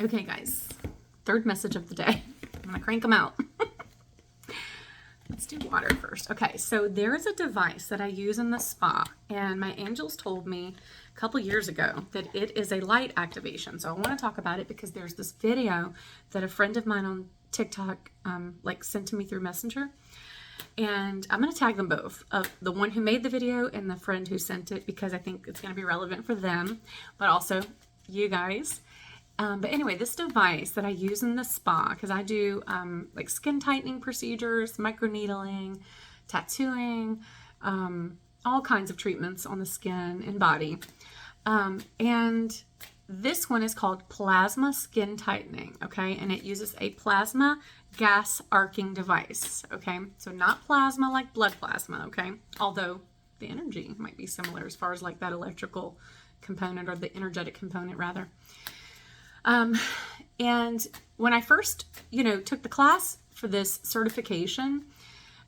Okay, guys, third message of the day. I'm gonna crank them out. Let's do water first. Okay, so there is a device that I use in the spa, and my angels told me a couple years ago that it is a light activation. So I want to talk about it because there's this video that a friend of mine on TikTok sent to me through Messenger. And I'm going to tag them both, the one who made the video and the friend who sent it, because I think it's going to be relevant for them, but also you guys. But anyway, this device that I use in the spa, because I do like skin tightening procedures, microneedling, tattooing, all kinds of treatments on the skin and body. And this one is called Plasma Skin Tightening, okay? And it uses a plasma gas arcing device, okay? So not plasma like blood plasma, okay? Although the energy might be similar as far as like that electrical component, or the energetic component rather. And when I first, took the class for this certification,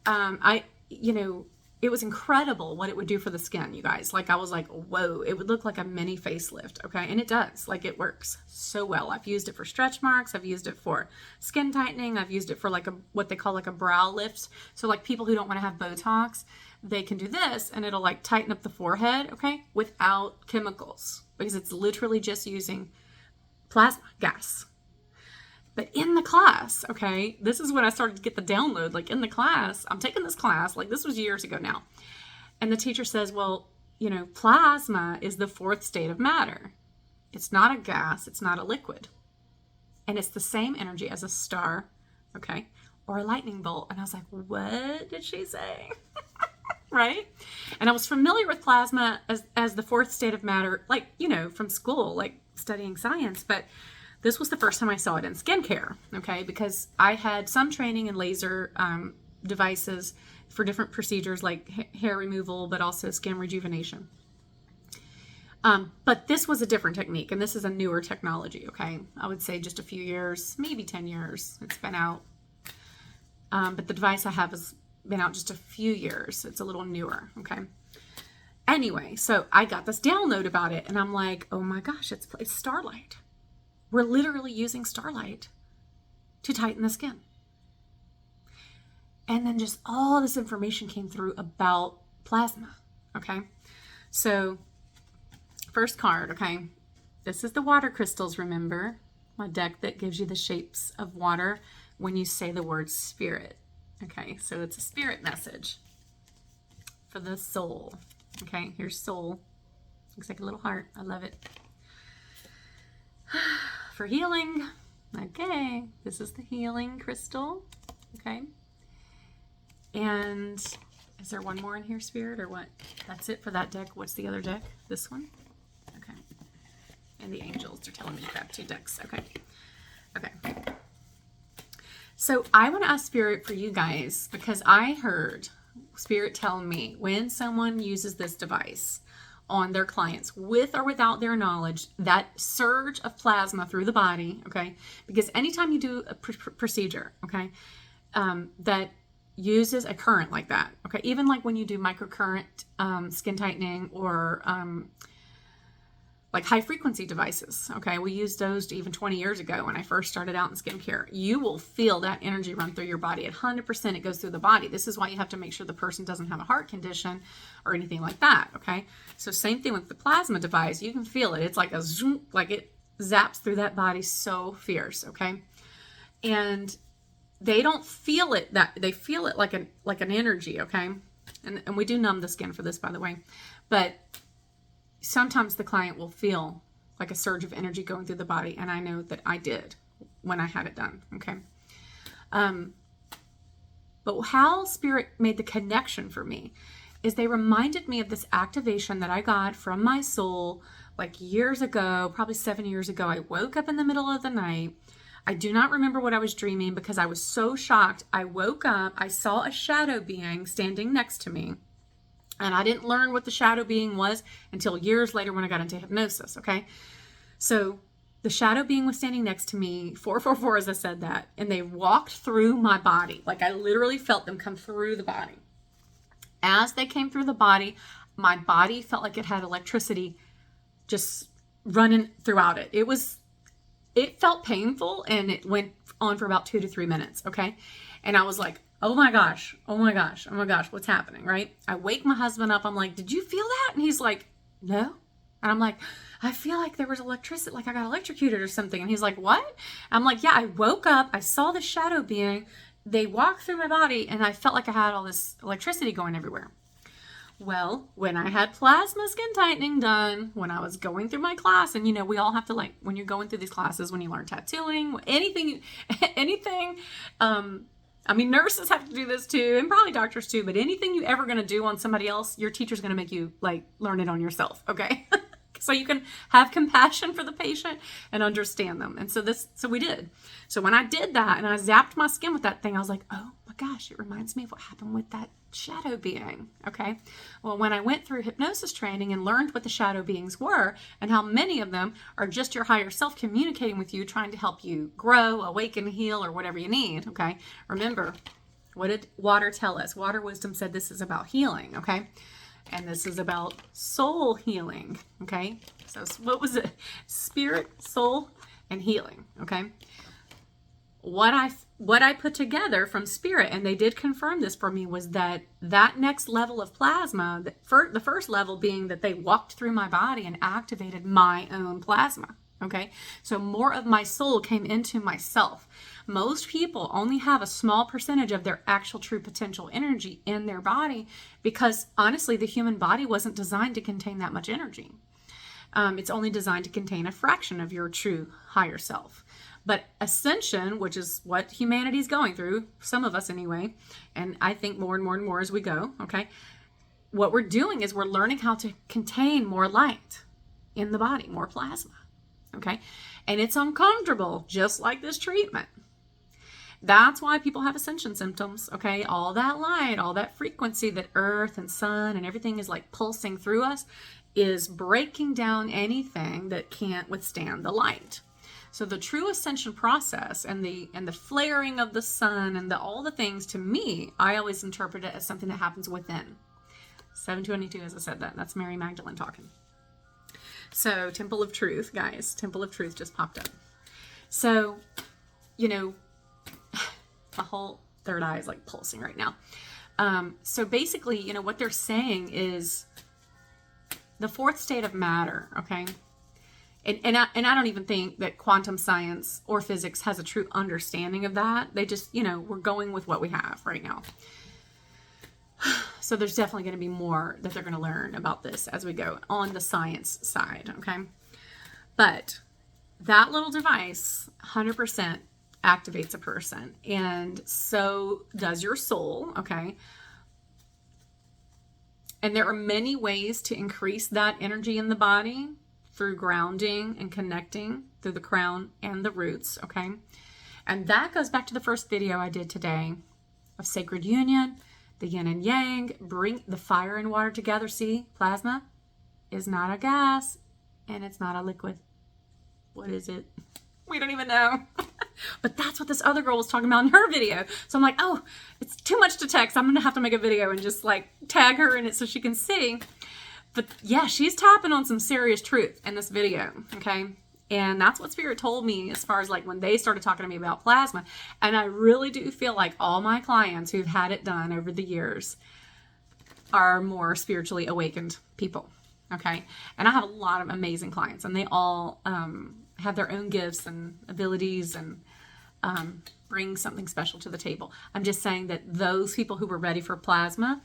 it was incredible what it would do for the skin, you guys. Like, I was like, whoa, it would look like a mini facelift, okay? And it does. Like, it works so well. I've used it for stretch marks. I've used it for skin tightening. I've used it for like what they call like a brow lift. So like people who don't want to have Botox, they can do this and it'll like tighten up the forehead, okay? Without chemicals, because it's literally just using plasma gas. But in the class, okay, this is when I started to get the download. Like in the class, I'm taking this class, like this was years ago now. And the teacher says, well, plasma is the fourth state of matter. It's not a gas, it's not a liquid. And it's the same energy as a star, okay, or a lightning bolt. And I was like, what did she say? Right? And I was familiar with plasma as the fourth state of matter, like, from school, like studying science. But this was the first time I saw it in skincare, okay? Because I had some training in laser devices for different procedures like hair removal, but also skin rejuvenation. But this was a different technique, and this is a newer technology, okay? I would say just a few years, maybe 10 years it's been out. But the device I have has been out just a few years. It's a little newer, okay? Anyway, so I got this download about it, and I'm like, oh my gosh, it's Starlight. We're literally using Starlight to tighten the skin. And then just all this information came through about plasma, okay? So first card, okay? This is the water crystals, remember? My deck that gives you the shapes of water when you say the word spirit, okay? So it's a spirit message for the soul, okay? Here's soul. Looks like a little heart. I love it. For healing, okay, this is the healing crystal, okay, and is there one more in here, Spirit, or what? That's it for that deck. What's the other deck? This one? Okay, and the angels are telling me to grab two decks, okay, so I want to ask Spirit for you guys, because I heard Spirit tell me when someone uses this device on their clients, with or without their knowledge, that surge of plasma through the body, okay? Because anytime you do a procedure, okay, that uses a current like that, okay, even like when you do microcurrent skin tightening or like high frequency devices, okay, we used those even 20 years ago when I first started out in skincare. You will feel that energy run through your body. 100% it goes through the body. This is why you have to make sure the person doesn't have a heart condition or anything like that, okay? So same thing with the plasma device. You can feel it. It's like a zoom, like it zaps through that body so fierce, okay? And they don't feel it they feel it like an energy, okay? And we do numb the skin for this, by the way. But sometimes the client will feel like a surge of energy going through the body, and I know that I did when I had it done, okay? But how Spirit made the connection for me is they reminded me of this activation that I got from my soul like years ago, probably 7 years ago. I woke up in the middle of the night. I do not remember what I was dreaming because I was so shocked. I woke up, I saw a shadow being standing next to me. And I didn't learn what the shadow being was until years later when I got into hypnosis, okay? So the shadow being was standing next to me, 444 as I said that, and they walked through my body. Like I literally felt them come through the body. As they came through the body, my body felt like it had electricity just running throughout it. It was it felt painful, and it went on for about 2 to 3 minutes. Okay. And I was like, oh my gosh, oh my gosh, oh my gosh, what's happening? Right. I wake my husband up. I'm like, did you feel that? And he's like, no. And I'm like, I feel like there was electricity, like I got electrocuted or something. And he's like, what? I'm like, yeah, I woke up, I saw the shadow being, they walked through my body, and I felt like I had all this electricity going everywhere. Well, when I had plasma skin tightening done, when I was going through my class, and we all have to, like, when you're going through these classes, when you learn tattooing, anything, nurses have to do this too, and probably doctors too, but anything you ever going to do on somebody else, your teacher's going to make you, like, learn it on yourself, okay? So you can have compassion for the patient and understand them. And so we did. So when I did that and I zapped my skin with that thing, I was like, oh my gosh, it reminds me of what happened with that shadow being. Okay. Well, when I went through hypnosis training and learned what the shadow beings were and how many of them are just your higher self communicating with you, trying to help you grow, awaken, heal, or whatever you need. Okay. Remember, what did water tell us? Water wisdom said this is about healing. Okay. And this is about soul healing, okay? So what was it? Spirit, soul, and healing, okay? What I put together from spirit, and they did confirm this for me, was that next level of plasma, the first level being that they walked through my body and activated my own plasma, okay? So more of my soul came into myself. Most people only have a small percentage of their actual true potential energy in their body because, honestly, the human body wasn't designed to contain that much energy. It's only designed to contain a fraction of your true higher self. But ascension, which is what humanity's going through, some of us anyway, and I think more and more and more as we go, okay, what we're doing is we're learning how to contain more light in the body, more plasma, okay? And it's uncomfortable, just like this treatment. That's why people have ascension symptoms, okay? All that light, all that frequency that earth and sun and everything is like pulsing through us is breaking down anything that can't withstand the light. So the true ascension process and the flaring of the sun and all the things, to me, I always interpret it as something that happens within. 722, as I said that. That's Mary Magdalene talking. So Temple of Truth, guys. Temple of Truth just popped up. So, my whole third eye is like pulsing right now. So basically, what they're saying is the fourth state of matter, okay? And I don't even think that quantum science or physics has a true understanding of that. They just, we're going with what we have right now. So there's definitely going to be more that they're going to learn about this as we go on the science side, okay? But that little device, 100%, activates a person, and so does your soul, okay? And there are many ways to increase that energy in the body through grounding and connecting through the crown and the roots, okay? And that goes back to the first video I did today of sacred union, the yin and yang, bring the fire and water together. See, plasma is not a gas and it's not a liquid. What is it? We don't even know. But that's what this other girl was talking about in her video. So I'm like, oh, it's too much to text. I'm going to have to make a video and just like tag her in it so she can see. But yeah, she's tapping on some serious truth in this video, okay? And that's what Spirit told me as far as like when they started talking to me about plasma. And I really do feel like all my clients who've had it done over the years are more spiritually awakened people, okay? And I have a lot of amazing clients, and they all have their own gifts and abilities and bring something special to the table. I'm just saying that those people who were ready for plasma,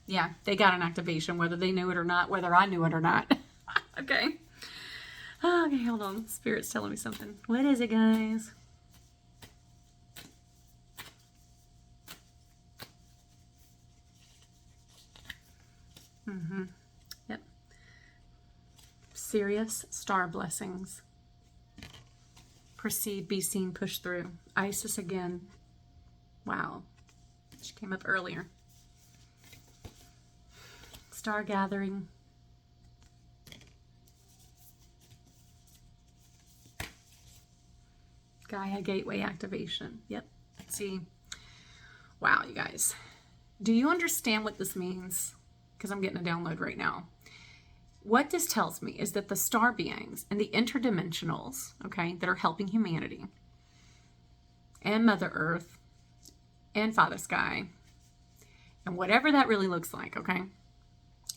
yeah, they got an activation, whether they knew it or not, whether I knew it or not. Okay. Okay, hold on. Spirit's telling me something. What is it, guys? Yep. Sirius star blessings. Proceed, be seen, push through. Isis again. Wow. She came up earlier. Star gathering. Gaia gateway activation. Yep. See. Wow, you guys. Do you understand what this means? Because I'm getting a download right now. what this tells me is that the star beings and the interdimensionals, okay, that are helping humanity and Mother Earth and Father Sky and whatever that really looks like, okay,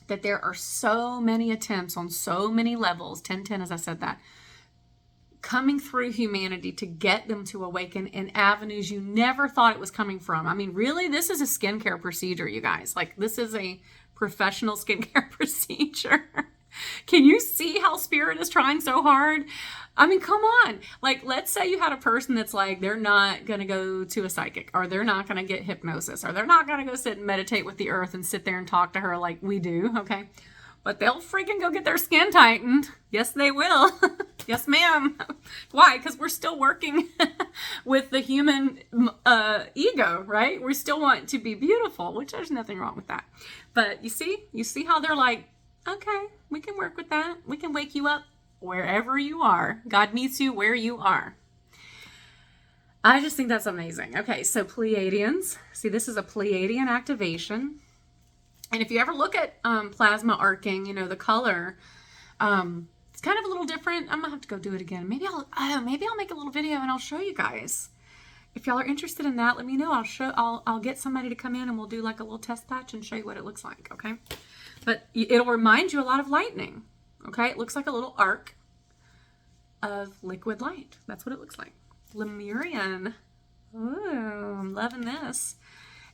that there are so many attempts on so many levels, 1010 as I said that, coming through humanity to get them to awaken in avenues you never thought it was coming from. I mean, really, this is a skincare procedure, you guys. Like, this is a professional skincare procedure. Can you see how Spirit is trying so hard? I mean, come on. Like, let's say you had a person that's like, they're not going to go to a psychic, or they're not going to get hypnosis, or they're not going to go sit and meditate with the earth and sit there and talk to her like we do, okay? But they'll freaking go get their skin tightened. Yes, they will. Yes, ma'am. Why? Because we're still working with the human ego, right? We still want to be beautiful, which there's nothing wrong with that. But you see how they're like, okay, we can work with that. We can wake you up wherever you are. God meets you where you are. I just think that's amazing. Okay, so Pleiadians. See, this is a Pleiadian activation. And if you ever look at plasma arcing, you know, the color, it's kind of a little different. I'm gonna have to go do it again. Maybe I'll make a little video and I'll show you guys. If y'all are interested in that, let me know. I'll get somebody to come in and we'll do like a little test patch and show you what it looks like, okay? But it'll remind you a lot of lightning, okay? It looks like a little arc of liquid light. That's what it looks like. Lemurian. Ooh, I'm loving this.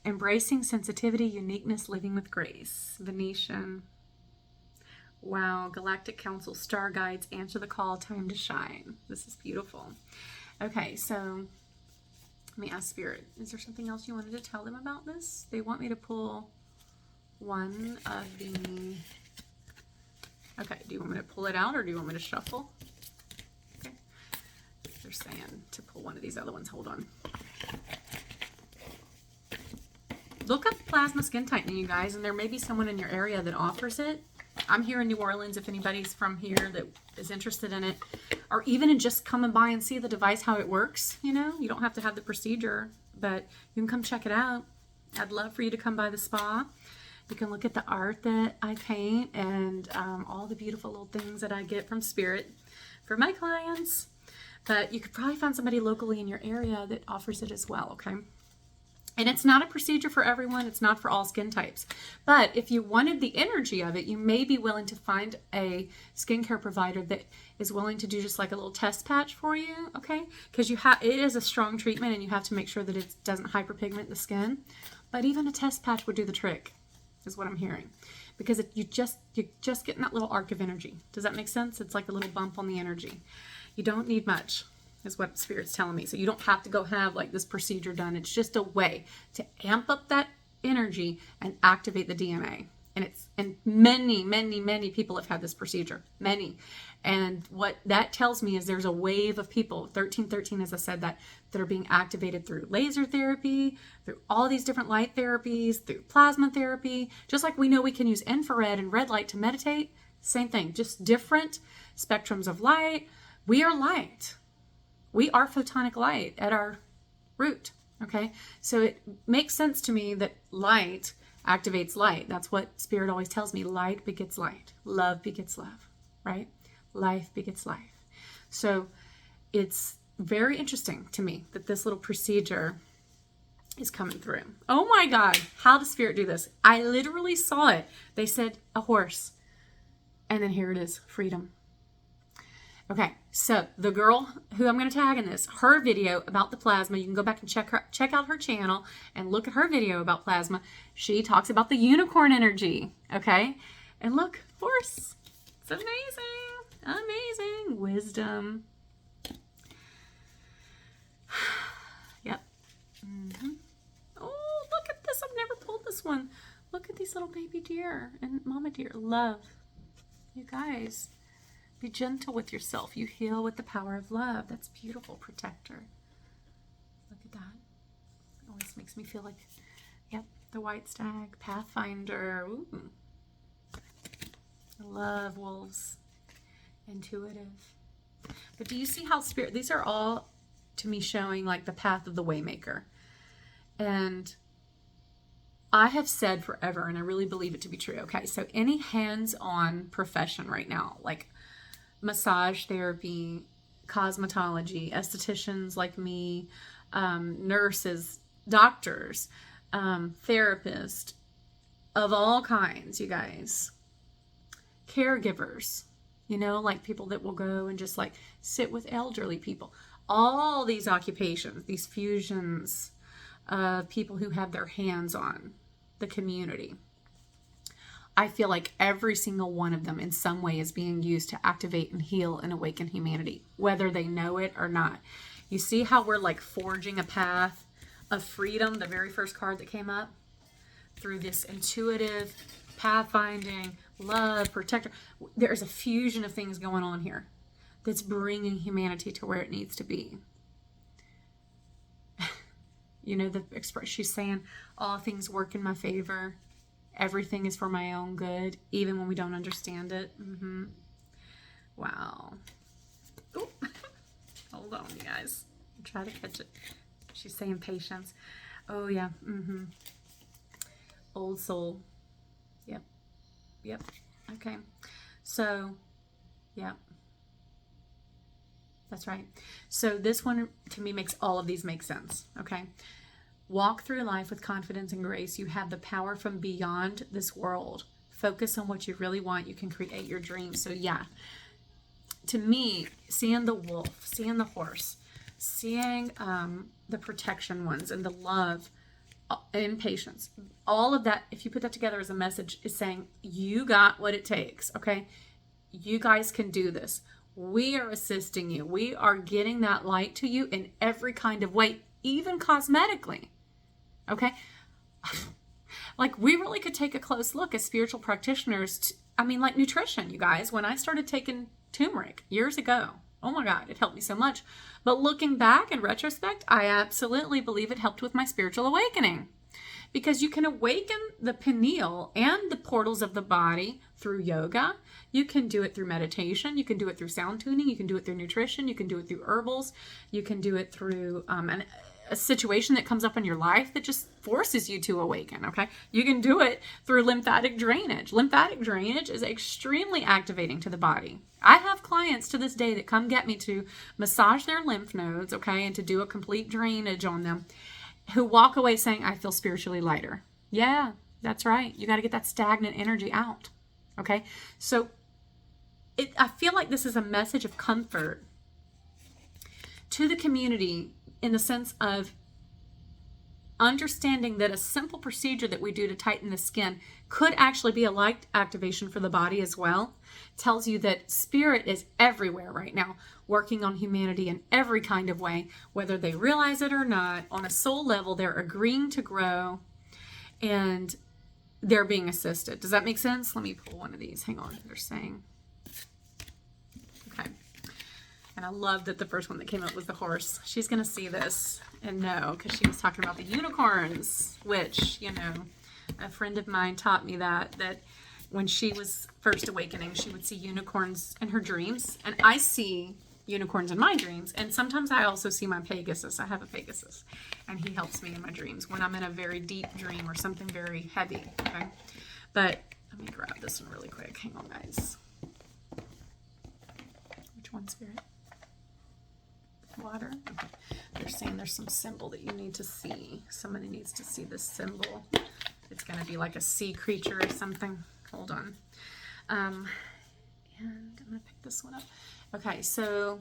Embracing sensitivity, uniqueness, living with grace. Venetian. Wow. Galactic Council, star guides, answer the call, time to shine. This is beautiful. Okay, so let me ask Spirit. Is there something else you wanted to tell them about this? They want me to pull one of the... Okay, do you want me to pull it out or do you want me to shuffle? Okay. They're saying to pull one of these other ones. Hold on. Look up plasma skin tightening, you guys, and there may be someone in your area that offers it. I'm here in New Orleans if anybody's from here that is interested in it, or even in just coming by and see the device, how it works. You know, you don't have to have the procedure, but you can come check it out. I'd love for you to come by the spa. You can look at the art that I paint and all the beautiful little things that I get from Spirit for my clients. But you could probably find somebody locally in your area that offers it as well, okay? And it's not a procedure for everyone. It's not for all skin types. But if you wanted the energy of it, you may be willing to find a skincare provider that is willing to do just like a little test patch for you, okay? Because it is a strong treatment and you have to make sure that it doesn't hyperpigment the skin. But even a test patch would do the trick, is what I'm hearing. Because you're just getting that little arc of energy. Does that make sense? It's like a little bump on the energy. You don't need much, is what Spirit's telling me. So you don't have to go have like this procedure done. It's just a way to amp up that energy and activate the DNA. And many people have had this procedure. Many. And what that tells me is there's a wave of people, 1313 as I said, that are being activated through laser therapy, through all these different light therapies, through plasma therapy. Just like we know we can use infrared and red light to meditate, same thing, just different spectrums of light. We are light. We are photonic light at our root, okay? So it makes sense to me that light activates light. That's what Spirit always tells me. Light begets light. Love begets love, right? Life begets life. So it's very interesting to me that this little procedure is coming through. Oh my God, how does Spirit do this? I literally saw it. They said a horse. And then here it is, freedom. Okay, so the girl who I'm going to tag in this, her video about the plasma, you can go back and check out her channel and look at her video about plasma. She talks about the unicorn energy, okay? And look, horse. It's amazing. Amazing. Wisdom. Yep. Mm-hmm. Oh, look at this. I've never pulled this one. Look at these little baby deer and mama deer. Love. You guys. Be gentle with yourself. You heal with the power of love. That's beautiful, protector. Look at that. It always makes me feel like, yep, the white stag, pathfinder. Ooh. I love wolves. Intuitive. But do you see how Spirit, these are all to me showing like the path of the waymaker. And I have said forever, and I really believe it to be true. Okay, so any hands-on profession right now, like massage therapy, cosmetology, estheticians like me, nurses, doctors, therapists of all kinds, you guys, caregivers, like people that will go and just like sit with elderly people. All these occupations, these fusions of people who have their hands on the community. I feel like every single one of them in some way is being used to activate and heal and awaken humanity, whether they know it or not. You see how we're like forging a path of freedom, the very first card that came up, through this intuitive pathfinding, love, protector. There's a fusion of things going on here that's bringing humanity to where it needs to be. The express, she's saying all things work in my favor. Everything is for my own good, even when we don't understand it. Wow. Ooh. Hold on, you guys. Try to catch it. She's saying patience. Oh, yeah. Old soul. Yep. Okay. So, yeah. That's right. So this one, to me, makes all of these make sense. Okay. Walk through life with confidence and grace. You have the power from beyond this world. Focus on what you really want. You can create your dreams. So yeah, to me, seeing the wolf, seeing the horse, seeing the protection ones and the love and patience, all of that, if you put that together as a message, is saying you got what it takes. Okay. You guys can do this. We are assisting you. We are getting that light to you in every kind of way, even cosmetically. Okay? Like, we really could take a close look as spiritual practitioners. Like nutrition, you guys. When I started taking turmeric years ago, oh my God, it helped me so much. But looking back in retrospect, I absolutely believe it helped with my spiritual awakening. Because you can awaken the pineal and the portals of the body through yoga. You can do it through meditation. You can do it through sound tuning. You can do it through nutrition. You can do it through herbals. You can do it through a situation that comes up in your life that just forces you to awaken, okay? You can do it through lymphatic drainage. Lymphatic drainage is extremely activating to the body. I have clients to this day that come get me to massage their lymph nodes, okay, and to do a complete drainage on them, who walk away saying, I feel spiritually lighter. Yeah, that's right. You got to get that stagnant energy out, okay? So I feel like this is a message of comfort to the community in the sense of understanding that a simple procedure that we do to tighten the skin could actually be a light activation for the body as well. Tells you that spirit is everywhere right now, working on humanity in every kind of way, whether they realize it or not. On a soul level, they're agreeing to grow and they're being assisted. Does that make sense? Let me pull one of these. Hang on. They're saying. Okay. And I love that the first one that came up was the horse. She's going to see this and know, because she was talking about the unicorns, which, a friend of mine taught me that when she was first awakening, she would see unicorns in her dreams. And I see unicorns in my dreams. And sometimes I also see my Pegasus. I have a Pegasus. And he helps me in my dreams when I'm in a very deep dream or something very heavy. Okay. But let me grab this one really quick. Hang on, guys. Which one, Spirit? Water. Okay. They're saying there's some symbol that you need to see. Somebody needs to see this symbol. It's going to be like a sea creature or something. Hold on. And I'm going to pick this one up. Okay, so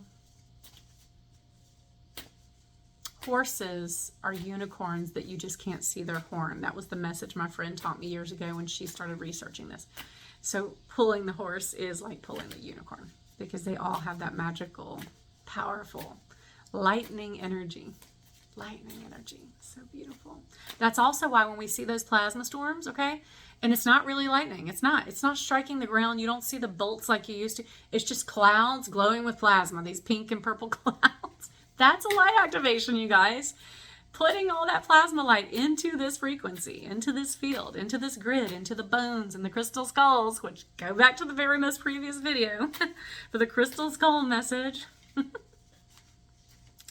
horses are unicorns that you just can't see their horn. That was the message my friend taught me years ago when she started researching this. So pulling the horse is like pulling the unicorn, because they all have that magical, powerful, lightning energy. Lightning energy. So beautiful. That's also why when we see those plasma storms, okay, and it's not really lightning. It's not striking the ground. You don't see the bolts like you used to. It's just clouds glowing with plasma, these pink and purple clouds. That's a light activation, you guys. Putting all that plasma light into this frequency, into this field, into this grid, into the bones and the crystal skulls, which go back to the very most previous video for the crystal skull message.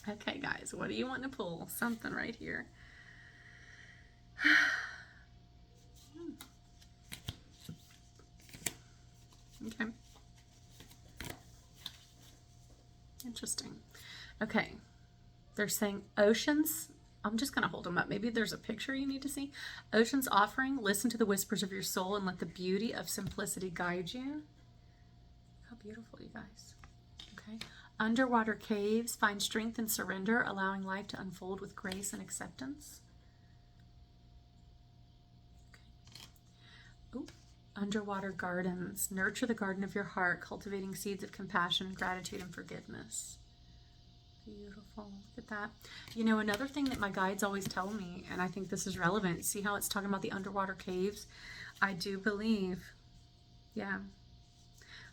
Okay, guys, what do you want to pull? Something right here. Okay. Interesting. Okay. They're saying oceans. I'm just going to hold them up. Maybe there's a picture you need to see. Ocean's offering. Listen to the whispers of your soul and let the beauty of simplicity guide you. How beautiful, you guys. Okay. Underwater caves. Find strength and surrender, allowing life to unfold with grace and acceptance. Okay. Ooh. Underwater gardens. Nurture the garden of your heart, cultivating seeds of compassion, gratitude, and forgiveness. Beautiful. Look at that. You know, another thing that my guides always tell me, and I think this is relevant, see how it's talking about the underwater caves? I do believe, yeah,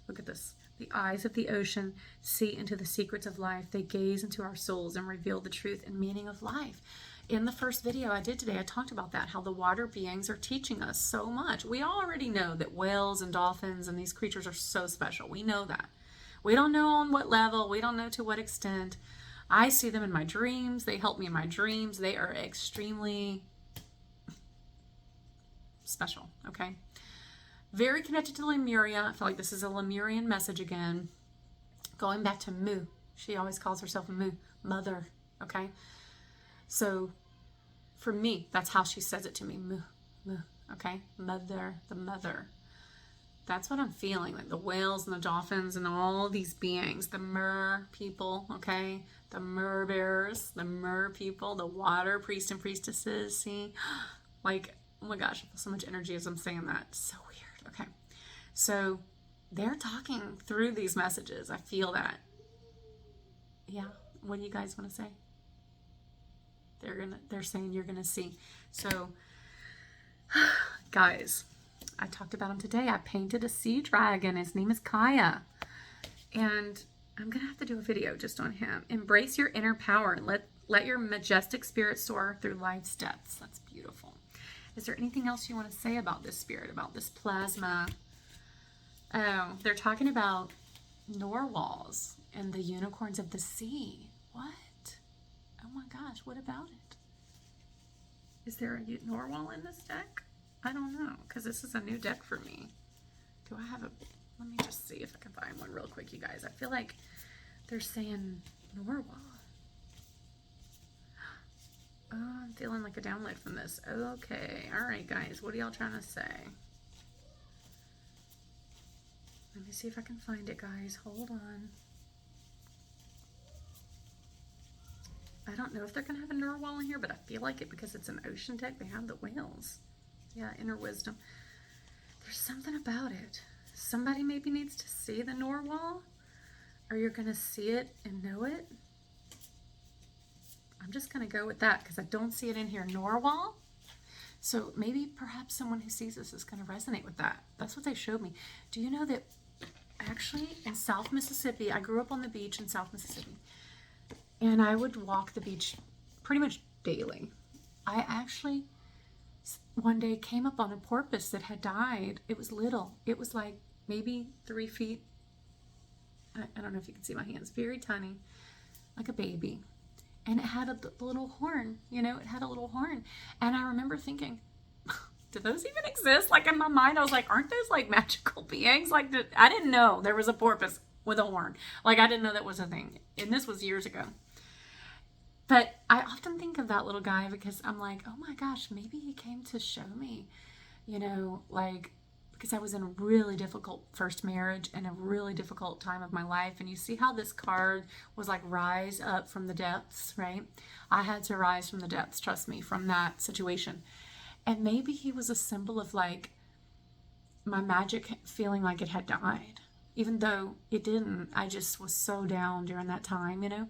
look at this. The eyes of the ocean see into the secrets of life. They gaze into our souls and reveal the truth and meaning of life. In the first video I did today, I talked about that, how the water beings are teaching us so much. We already know that whales and dolphins and these creatures are so special. We know that. We don't know on what level. We don't know to what extent. I see them in my dreams. They help me in my dreams. They are extremely special, okay? Very connected to Lemuria. I feel like this is a Lemurian message again. Going back to Mu. She always calls herself Mu, mother, okay? So for me, that's how she says it to me, Mu, Mu, okay? Mother, the mother. That's what I'm feeling, like the whales and the dolphins and all these beings, the mer people, okay? The mer bears, the mer people, the water priest and priestesses, see? Like, oh my gosh, I feel so much energy as I'm saying that. So weird, okay? So they're talking through these messages. I feel that. Yeah, what do you guys want to say? They're saying you're gonna see. So, guys, I talked about him today. I painted a sea dragon. His name is Kaya. And I'm going to have to do a video just on him. Embrace your inner power and let your majestic spirit soar through life's depths. That's beautiful. Is there anything else you want to say about this spirit, about this plasma? Oh, they're talking about narwhals and the unicorns of the sea. What? Oh my gosh, what about it? Is there a narwhal in this deck? I don't know, because this is a new deck for me. Do I have a... Let me just see if I can find one real quick, you guys. I feel like they're saying narwhal. Oh, I'm feeling like a download from this. Okay. All right, guys. What are y'all trying to say? Let me see if I can find it, guys. Hold on. I don't know if they're going to have a narwhal in here, but I feel like it because it's an ocean deck. They have the whales. Yeah, inner wisdom. There's something about it. Somebody maybe needs to see the narwhal, or you're going to see it and know it. I'm just going to go with that because I don't see it in here. Narwhal. So maybe perhaps someone who sees this is going to resonate with that. That's what they showed me. Do you know that actually in South Mississippi, I grew up on the beach in South Mississippi, and I would walk the beach pretty much daily. I actually one day came up on a porpoise that had died. It was little. It was like maybe 3 feet. I don't know if you can see my hands. Very tiny, like a baby. And it had a little horn, you know, it had a little horn. And I remember thinking, do those even exist? Like in my mind, I was like, aren't those like magical beings? Like I didn't know there was a porpoise with a horn. Like I didn't know that was a thing. And this was years ago. But I often think of that little guy because I'm like, oh my gosh, maybe he came to show me, you know, like, because I was in a really difficult first marriage and a really difficult time of my life. And you see how this card was like rise up from the depths, right? I had to rise from the depths, trust me, from that situation. And maybe he was a symbol of like my magic feeling like it had died, even though it didn't. I just was so down during that time, you know?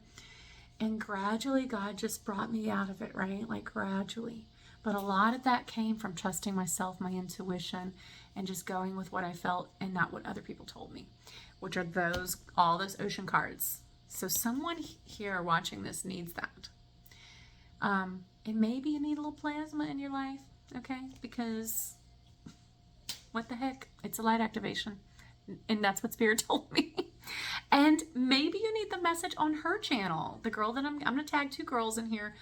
And gradually, God just brought me out of it, right? Like gradually. But a lot of that came from trusting myself, my intuition, and just going with what I felt and not what other people told me, which are all those ocean cards. So someone here watching this needs that. And maybe you need a little plasma in your life, okay? Because what the heck? It's a light activation. And that's what Spirit told me. And maybe you need the message on her channel. The girl that I'm going to tag 2 girls in here.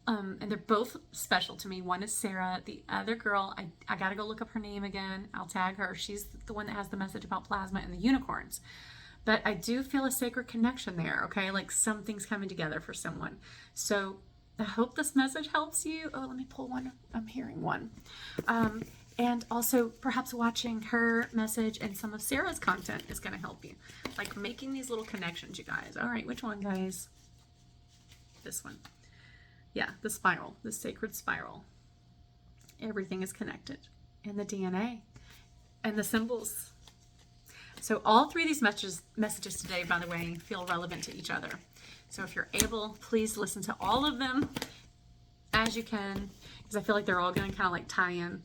And they're both special to me. One is Sarah. The other girl, I got to go look up her name again. I'll tag her. She's the one that has the message about plasma and the unicorns. But I do feel a sacred connection there, okay? Like something's coming together for someone. So I hope this message helps you. Oh, let me pull one. I'm hearing one. And also perhaps watching her message and some of Sarah's content is going to help you. Like making these little connections, you guys. All right, which one, guys? This one. Yeah, the spiral, the sacred spiral. Everything is connected. And the DNA and the symbols. So all three of these messages today, by the way, feel relevant to each other. So if you're able, please listen to all of them as you can, because I feel like they're all going to kind of like tie in.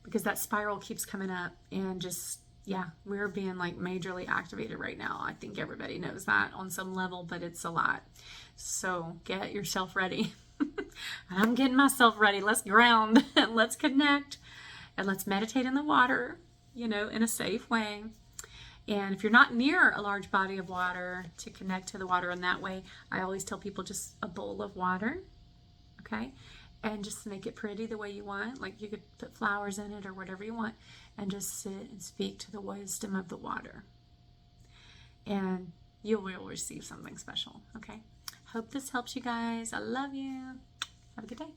Because that spiral keeps coming up, and just, yeah, we're being like majorly activated right now. I think everybody knows that on some level, but it's a lot. So get yourself ready. I'm getting myself ready. Let's ground and let's connect and let's meditate in the water, you know, in a safe way. And if you're not near a large body of water, to connect to the water in that way, I always tell people just a bowl of water, okay? And just make it pretty the way you want. Like you could put flowers in it or whatever you want, and just sit and speak to the wisdom of the water. And you will receive something special, okay? Hope this helps you guys. I love you. Have a good day.